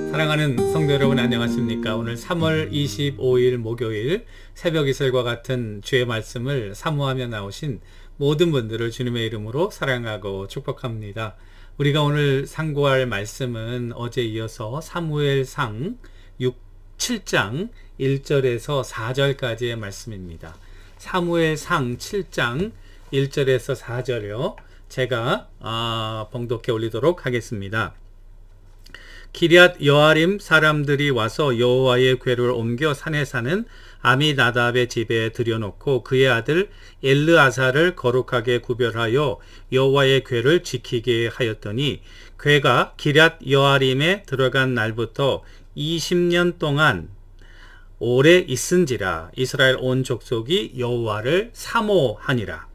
사랑하는 성도 여러분, 안녕하십니까? 오늘 3월 25일 목요일 새벽 이슬과 같은 주의 말씀을 사모하며 나오신 모든 분들을 주님의 이름으로 사랑하고 축복합니다. 우리가 오늘 상고할 말씀은 어제 이어서 사무엘상 7장 1절에서 4절까지의 말씀입니다. 사무엘상 7장 1절에서 4절이요. 제가 봉독해 올리도록 하겠습니다. 기럇 여아림 사람들이 와서 여호와의 궤를 옮겨 산에 사는 아미나답의 집에 들여놓고 그의 아들 엘르아사를 거룩하게 구별하여 여호와의 궤를 지키게 하였더니 궤가 기럇 여아림에 들어간 날부터 20년 동안 오래 있은지라. 이스라엘 온 족속이 여호와를 사모하니라.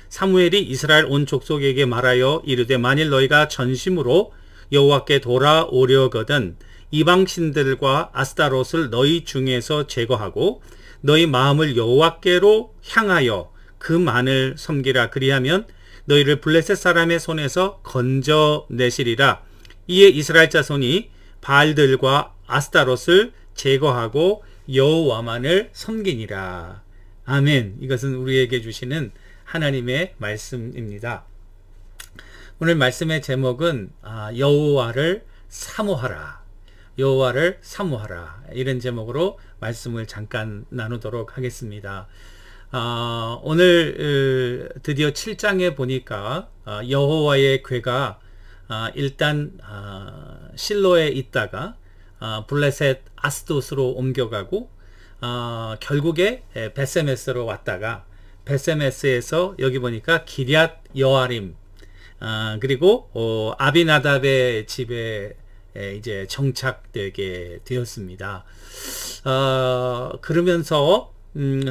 사무엘이 이스라엘 온 족속에게 말하여 이르되 만일 너희가 전심으로 여호와께 돌아오려거든 이방신들과 아스타롯을 너희 중에서 제거하고 너희 마음을 여호와께로 향하여 그만을 섬기라. 그리하면 너희를 블레셋 사람의 손에서 건져내시리라. 이에 이스라엘 자손이 바알들과 아스타롯을 제거하고 여호와만을 섬기니라. 아멘. 이것은 우리에게 주시는 하나님의 말씀입니다. 오늘 말씀의 제목은 여호와를 사모하라. 여호와를 사모하라. 이런 제목으로 말씀을 잠깐 나누도록 하겠습니다. 오늘 드디어 7장에 보니까 여호와의 궤가 일단 실로에 있다가 블레셋 아스돗으로 옮겨가고 결국에 베세메스로 왔다가 베세메스에서 여기 보니까 기럇 여아림 그리고 아비나답의 집에 이제 정착되게 되었습니다. 그러면서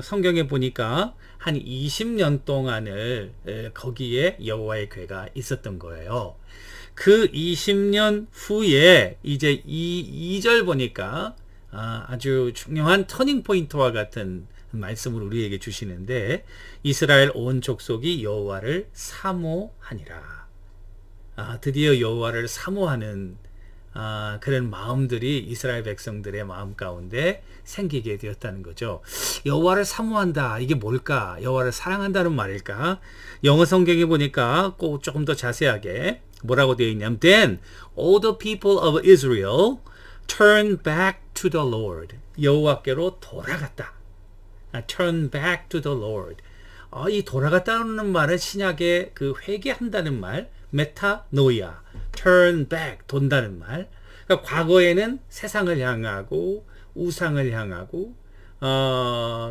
성경에 보니까 한 20년 동안을 거기에 여호와의 궤가 있었던 거예요. 그 20년 후에 이제 2절 보니까 아주 중요한 터닝 포인트와 같은 말씀을 우리에게 주시는데 이스라엘 온 족속이 여호와를 사모하니라. 드디어 여호와를 사모하는 그런 마음들이 이스라엘 백성들의 마음 가운데 생기게 되었다는 거죠. 여호와를 사모한다. 이게 뭘까? 여호와를 사랑한다는 말일까? 영어 성경에 보니까 꼭 조금 더 자세하게 뭐라고 되어 있냐면 Then all the people of Israel turned back to the Lord. 여호와께로 돌아갔다. Turn back to the Lord. 이 돌아갔다는 말은 신약의 그 회개한다는 말, 메타노이아, turn back, 돈다는 말. 그러니까 과거에는 세상을 향하고 우상을 향하고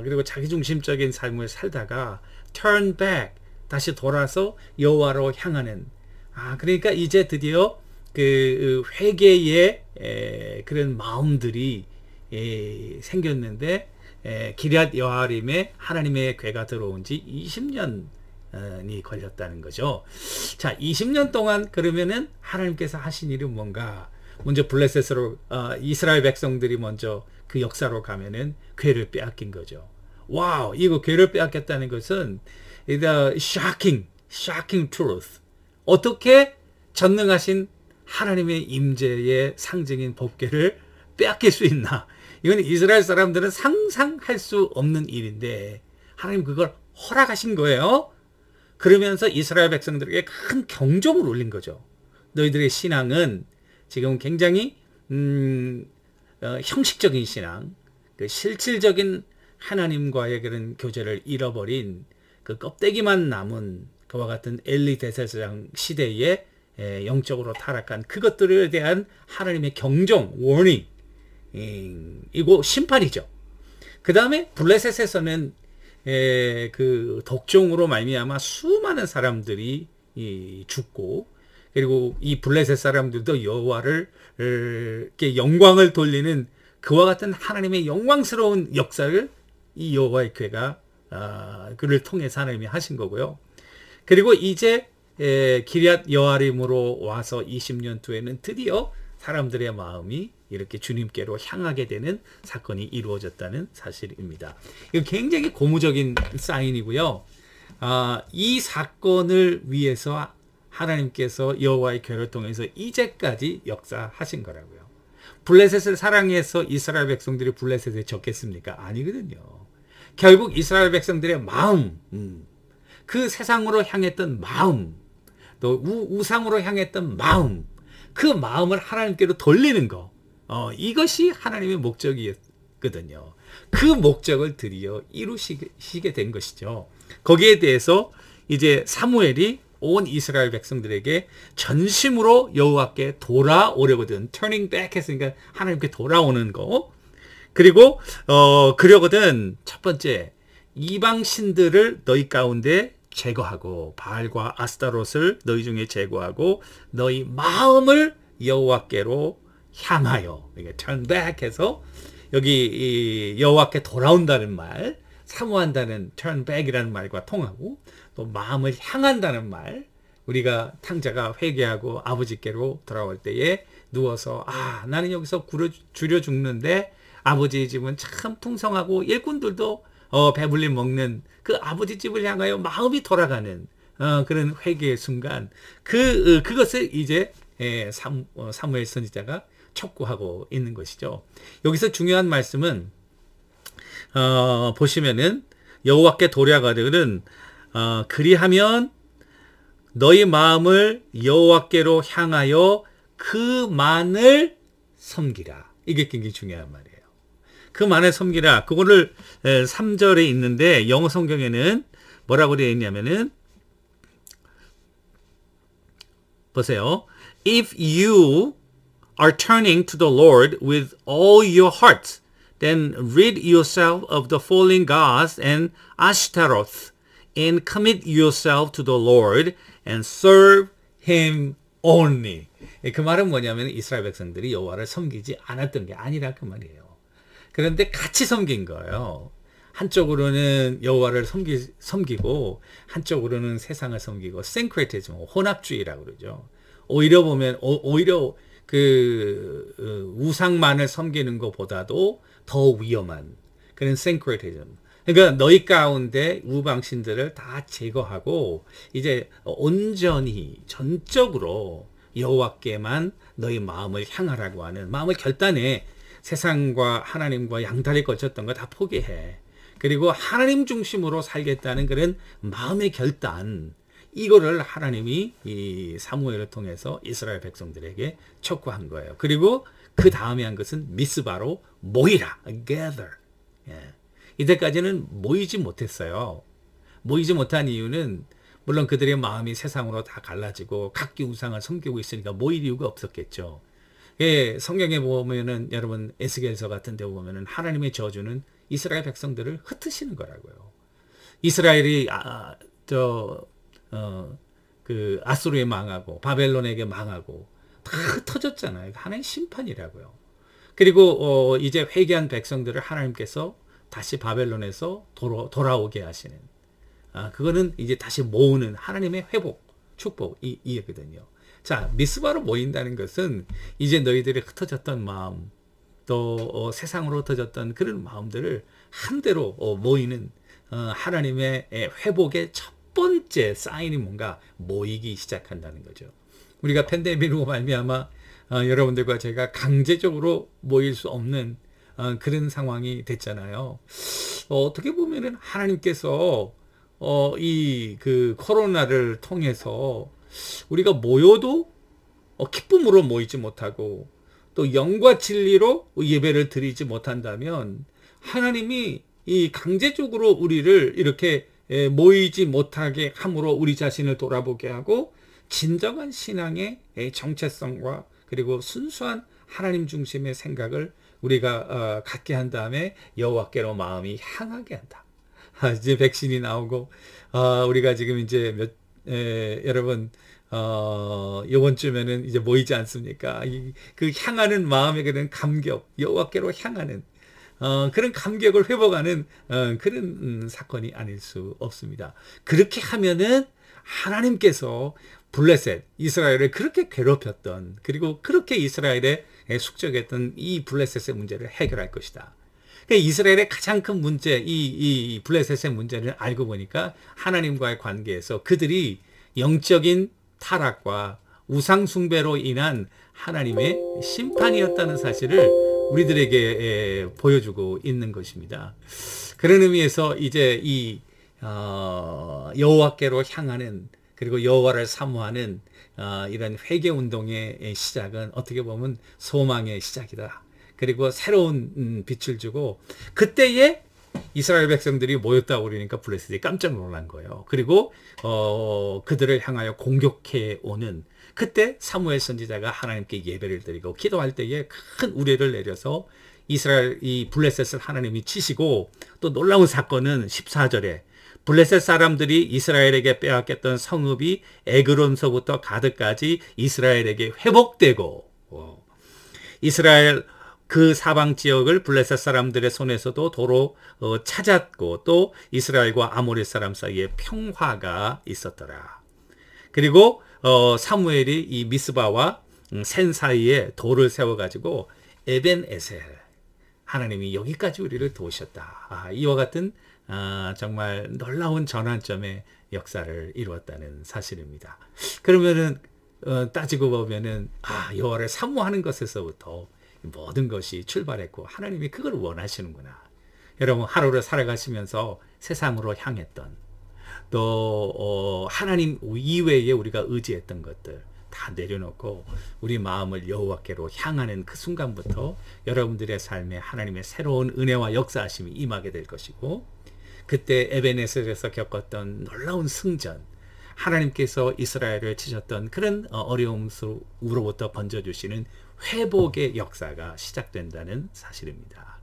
그리고 자기중심적인 삶을 살다가 turn back, 다시 돌아서 여호와로 향하는. 그러니까 이제 드디어 그 회개의 그런 마음들이 생겼는데 기럇 여아림에 하나님의 궤가 들어온 지 20년이 걸렸다는 거죠. 자, 20년 동안 그러면은 하나님께서 하신 일은 뭔가? 먼저 블레셋으로 이스라엘 백성들이 먼저 그 역사로 가면은 궤를 빼앗긴 거죠. 와우, 이거 궤를 빼앗겼다는 것은 the shocking truth. 어떻게 전능하신 하나님의 임재의 상징인 법궤를 빼앗길 수 있나? 이건 이스라엘 사람들은 상상할 수 없는 일인데 하나님 그걸 허락하신 거예요. 그러면서 이스라엘 백성들에게 큰 경종을 울린 거죠. 너희들의 신앙은 지금 굉장히 형식적인 신앙, 그 실질적인 하나님과의 그런 교제를 잃어버린 그 껍데기만 남은 그와 같은 엘리 대제사장 시대에 영적으로 타락한 그것들에 대한 하나님의 경종, 워닝, 이거 심판이죠. 그 다음에 블레셋에서는 그 독종으로 말미암아 수많은 사람들이 죽고, 그리고 이 블레셋 사람들도 여호와를 이렇게 영광을 돌리는 그와 같은 하나님의 영광스러운 역사를 이 여호와의 궤가 그를 통해서 하나님이 하신 거고요. 그리고 이제 기럇 여아림으로 와서 20년 뒤에는 드디어 사람들의 마음이 이렇게 주님께로 향하게 되는 사건이 이루어졌다는 사실입니다. 이거 굉장히 고무적인 사인이고요. 이 사건을 위해서 하나님께서 여호와의 궤를 통해서 이제까지 역사하신 거라고요. 블레셋을 사랑해서 이스라엘 백성들이 블레셋에 적겠습니까? 아니거든요. 결국 이스라엘 백성들의 마음, 그 세상으로 향했던 마음, 또 우상으로 향했던 마음, 그 마음을 하나님께로 돌리는 거, 이것이 하나님의 목적이었거든요. 그 목적을 드디어 이루시게 된 것이죠. 거기에 대해서 이제 사무엘이 온 이스라엘 백성들에게 전심으로 여호와께 돌아오려거든. turning back 했으니까 하나님께 돌아오는 거. 그리고 그러거든. 첫 번째, 이방 신들을 너희 가운데 제거하고 바알과 아스타롯을 너희 중에 제거하고 너희 마음을 여호와께로 향하여, 이게 turn back 해서 여기 여호와께 돌아온다는 말, 사모한다는 turn back이라는 말과 통하고, 또 마음을 향한다는 말, 우리가 탕자가 회개하고 아버지께로 돌아올 때에 누워서 나는 여기서 줄여 죽는데 아버지의 집은 참 풍성하고 일꾼들도 배불리 먹는 그 아버지 집을 향하여 마음이 돌아가는 그런 회개의 순간, 그것을 이제 사무엘 선지자가 촉구하고 있는 것이죠. 여기서 중요한 말씀은 보시면은 여호와께 돌아가려는 그리하면 너희 마음을 여호와께로 향하여 그만을 섬기라. 이게 굉장히 중요한 말이에요. 그만을 섬기라. 그거를 3절에 있는데 영어 성경에는 뭐라고 되어 있냐면은 보세요. If you are turning to the Lord with all your heart, then rid yourself of the fallen gods and Ashtaroth, and commit yourself to the Lord and serve Him only. 그 말은 뭐냐면 이스라엘 백성들이 여호와를 섬기지 않았던 게 아니라 그 말이에요. 그런데 같이 섬긴 거예요. 한쪽으로는 여호와를 섬기고 한쪽으로는 세상을 섬기고 syncretism, 혼합주의라고 그러죠. 오히려 보면 오히려 그 우상만을 섬기는 것보다도 더 위험한 그런 syncretism. 그러니까 너희 가운데 우방신들을 다 제거하고 이제 온전히 전적으로 여호와께만 너희 마음을 향하라고 하는, 마음을 결단해. 세상과 하나님과 양다리 걸쳤던 거 다 포기해. 그리고 하나님 중심으로 살겠다는 그런 마음의 결단, 이거를 하나님이 이 사무엘을 통해서 이스라엘 백성들에게 촉구한 거예요. 그리고 그 다음에 한 것은 미스바로 모이라, gather. 이때까지는 모이지 못했어요. 모이지 못한 이유는 물론 그들의 마음이 세상으로 다 갈라지고 각기 우상을 섬기고 있으니까 모일 이유가 없었겠죠. 성경에 보면은 여러분 에스겔서 같은 데 보면은 하나님의 저주는 이스라엘 백성들을 흩으시는 거라고요. 이스라엘이 아수르에 망하고 바벨론에게 망하고 다 흩어졌잖아요. 하나님 심판이라고요. 그리고 이제 회개한 백성들을 하나님께서 다시 바벨론에서 돌아오게 하시는, 그거는 이제 다시 모으는 하나님의 회복, 축복이거든요. 자, 미스바로 모인다는 것은 이제 너희들이 흩어졌던 마음, 또 세상으로 흩어졌던 그런 마음들을 한대로 모이는 하나님의 회복의 첫 번째 사인이 뭔가 모이기 시작한다는 거죠. 우리가 팬데믹으로 말미암아 여러분들과 제가 강제적으로 모일 수 없는 그런 상황이 됐잖아요. 어떻게 보면은 하나님께서 이 그 코로나를 통해서 우리가 모여도 기쁨으로 모이지 못하고 또 영과 진리로 예배를 드리지 못한다면 하나님이 이 강제적으로 우리를 이렇게 모이지 못하게 함으로 우리 자신을 돌아보게 하고 진정한 신앙의 정체성과 그리고 순수한 하나님 중심의 생각을 우리가 갖게 한 다음에 여호와께로 마음이 향하게 한다. 이제 백신이 나오고 우리가 지금 이제 여러분 이번 주면은 이제 모이지 않습니까? 그 향하는 마음의 그런 감격, 여호와께로 향하는 그런 감격을 회복하는 그런 사건이 아닐 수 없습니다. 그렇게 하면은 하나님께서 블레셋, 이스라엘을 그렇게 괴롭혔던, 그리고 그렇게 이스라엘에 숙적했던 이 블레셋의 문제를 해결할 것이다. 그러니까 이스라엘의 가장 큰 문제, 이 블레셋의 문제를 알고 보니까 하나님과의 관계에서 그들이 영적인 타락과 우상 숭배로 인한 하나님의 심판이었다는 사실을 우리들에게 보여주고 있는 것입니다. 그런 의미에서 이제 이 여호와께로 향하는, 그리고 여호와를 사모하는 이런 회개 운동의 시작은 어떻게 보면 소망의 시작이다. 그리고 새로운 빛을 주고, 그때에 이스라엘 백성들이 모였다고 그러니까 블레셋이 깜짝 놀란 거예요. 그리고 그들을 향하여 공격해 오는, 그때 사무엘 선지자가 하나님께 예배를 드리고 기도할 때에 큰 우레를 내려서 이스라엘 이 블레셋을 하나님이 치시고, 또 놀라운 사건은 14절에 블레셋 사람들이 이스라엘에게 빼앗겼던 성읍이 에그론서부터 가드까지 이스라엘에게 회복되고, 이스라엘 그 사방 지역을 블레셋 사람들의 손에서도 도로 찾았고, 또 이스라엘과 아모리 사람 사이에 평화가 있었더라. 그리고 사무엘이 이 미스바와 센 사이에 돌을 세워가지고 에벤에셀, 하나님이 여기까지 우리를 도우셨다. 이와 같은 정말 놀라운 전환점의 역사를 이루었다는 사실입니다. 그러면은 따지고 보면은 여호와를 사모하는 것에서부터 모든 것이 출발했고 하나님이 그걸 원하시는구나. 여러분, 하루를 살아가시면서 세상으로 향했던, 또 하나님 이외에 우리가 의지했던 것들 다 내려놓고 우리 마음을 여호와께로 향하는 그 순간부터 여러분들의 삶에 하나님의 새로운 은혜와 역사하심이 임하게 될 것이고, 그때 에베네셀에서 겪었던 놀라운 승전, 하나님께서 이스라엘을 치셨던 그런 어려움으로부터 번져주시는 회복의 역사가 시작된다는 사실입니다.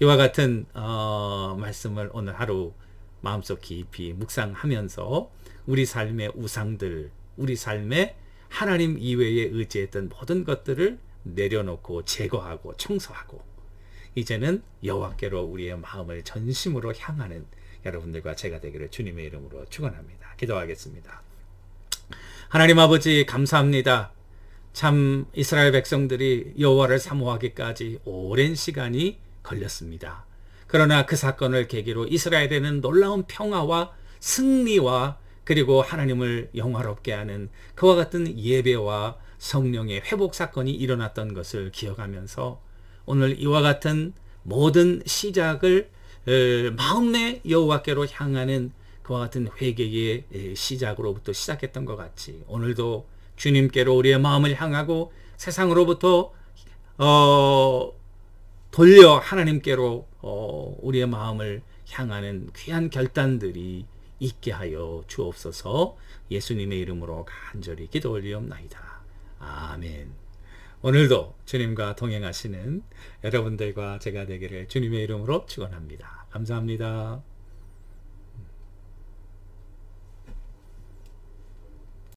이와 같은 말씀을 오늘 하루 마음속 깊이 묵상하면서 우리 삶의 우상들, 우리 삶의 하나님 이외에 의지했던 모든 것들을 내려놓고 제거하고 청소하고, 이제는 여호와께로 우리의 마음을 전심으로 향하는 여러분들과 제가 되기를 주님의 이름으로 축원합니다. 기도하겠습니다. 하나님 아버지, 감사합니다. 참 이스라엘 백성들이 여호와를 사모하기까지 오랜 시간이 걸렸습니다. 그러나 그 사건을 계기로 이스라엘에는 놀라운 평화와 승리와, 그리고 하나님을 영화롭게 하는 그와 같은 예배와 성령의 회복 사건이 일어났던 것을 기억하면서 오늘 이와 같은 모든 시작을 마음내 여호와께로 향하는 그와 같은 회개의 시작으로부터 시작했던 것 같이, 오늘도 주님께로 우리의 마음을 향하고 세상으로부터 돌려 하나님께로 우리의 마음을 향하는 귀한 결단들이 있게 하여 주옵소서. 예수님의 이름으로 간절히 기도 올리옵나이다. 아멘. 오늘도 주님과 동행하시는 여러분들과 제가 되기를 주님의 이름으로 축원합니다. 감사합니다.